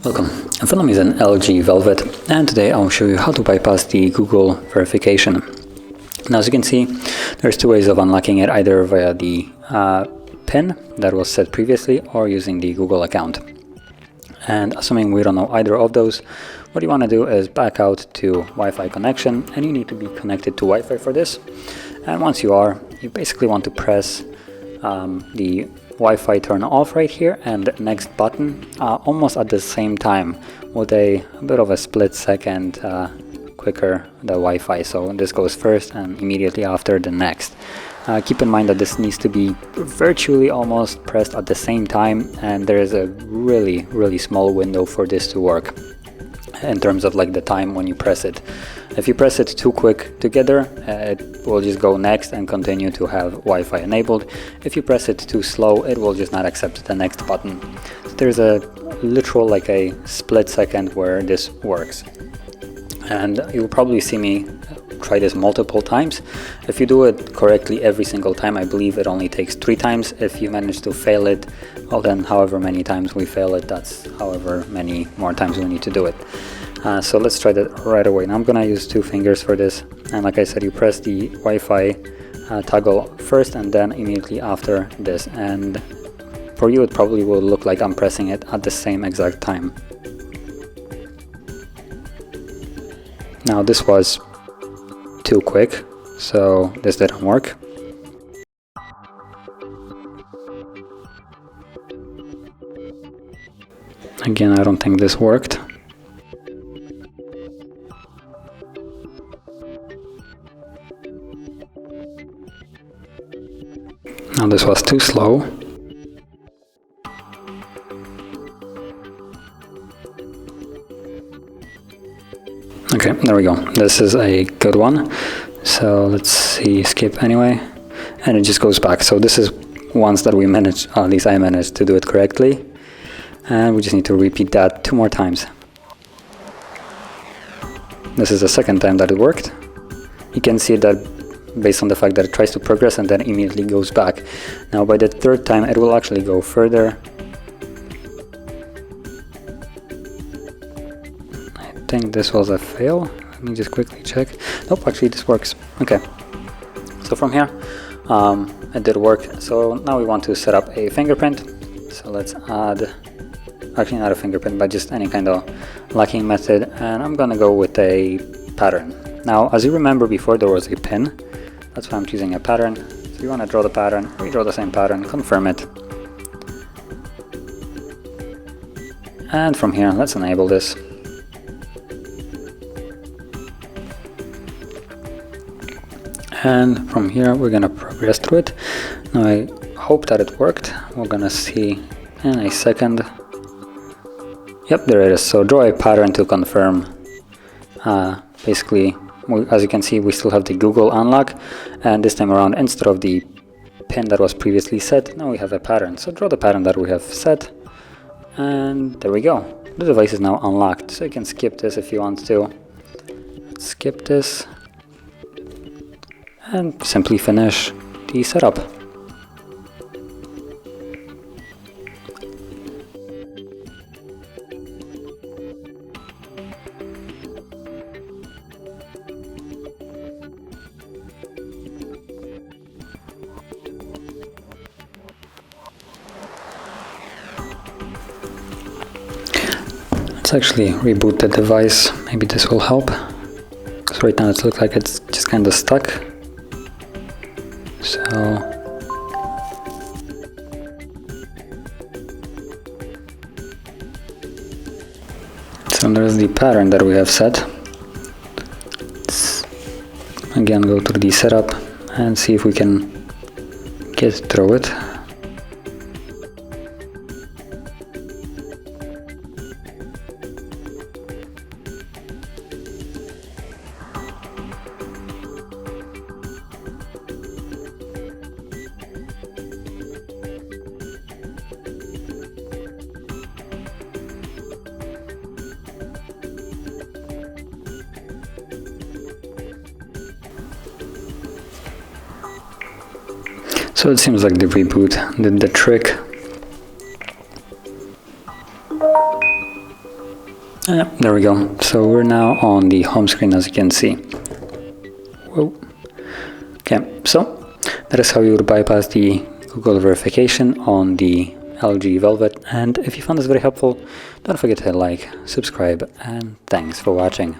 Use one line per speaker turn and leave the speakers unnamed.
Welcome, in front of me is an LG Velvet, and today I'll show you how to bypass the Google verification. Now, as you can see, there's two ways of unlocking it, either via the PIN that was set previously or using the Google account. And assuming we don't know either of those, what you want to do is back out to Wi-Fi connection, and you need to be connected to Wi-Fi for this. And once you are, you basically want to press the Wi-Fi turn off right here and the next button almost at the same time, with a bit of a split second quicker the Wi-Fi. So this goes first and immediately after the next. Keep in mind that this needs to be virtually almost pressed at the same time, and there is a really small window for this to work in terms of like the time when you press it. If you press it too quick together, it will just go next and continue to have Wi-Fi enabled. If you press it too slow, it will just not accept the next button. So there's a literal like a split second where this works. And you'll probably see me try this multiple times. If you do it correctly every single time, I believe it only takes 3 times. If you manage to fail it, well then however many times we fail it, that's however many more times we need to do it. So let's try that right away. Now I'm gonna use 2 fingers for this, and like I said, you press the Wi-Fi toggle first and then immediately after this, and for you it probably will look like I'm pressing it at the same exact time. Now this was too quick, so this didn't work. Again, I don't think this worked. Now this was too slow. Okay, there we go. This is a good one. So let's see, skip anyway, and it just goes back. So this is once that we managed, at least I managed to do it correctly, and we just need to repeat that 2 more times. This is the second time that it worked. You can see that based on the fact that it tries to progress and then immediately goes back. Now by the 3rd time it will actually go further. I think this was a fail. Let me just quickly check. Nope, actually this works. Okay, so from here it did work. So now we want to set up a fingerprint. So let's add, actually not a fingerprint, but just any kind of locking method, and I'm gonna go with a pattern. Now as you remember, before there was a pin. That's why I'm choosing a pattern. So you want to draw the pattern, redraw the same pattern, confirm it. And from here, let's enable this. And from here, we're going to progress through it. Now I hope that it worked. We're going to see in a second. Yep, there it is. So draw a pattern to confirm. Basically, as you can see, we still have the Google unlock, and this time around, instead of the pin that was previously set, now we have a pattern. So draw the pattern that we have set, and there we go. The device is now unlocked, so you can skip this if you want to. Let's skip this and simply finish the setup. Let's actually reboot the device. Maybe this will help, because right now it looks like it's just kind of stuck. So there's the pattern that we have set. Let's again go to the setup and see if we can get through it. So it seems like the reboot did the trick. There we go. So we're now on the home screen, as you can see. Whoa. Okay, so that is how you would bypass the Google verification on the LG Velvet. And if you found this very helpful, don't forget to like, subscribe, and thanks for watching.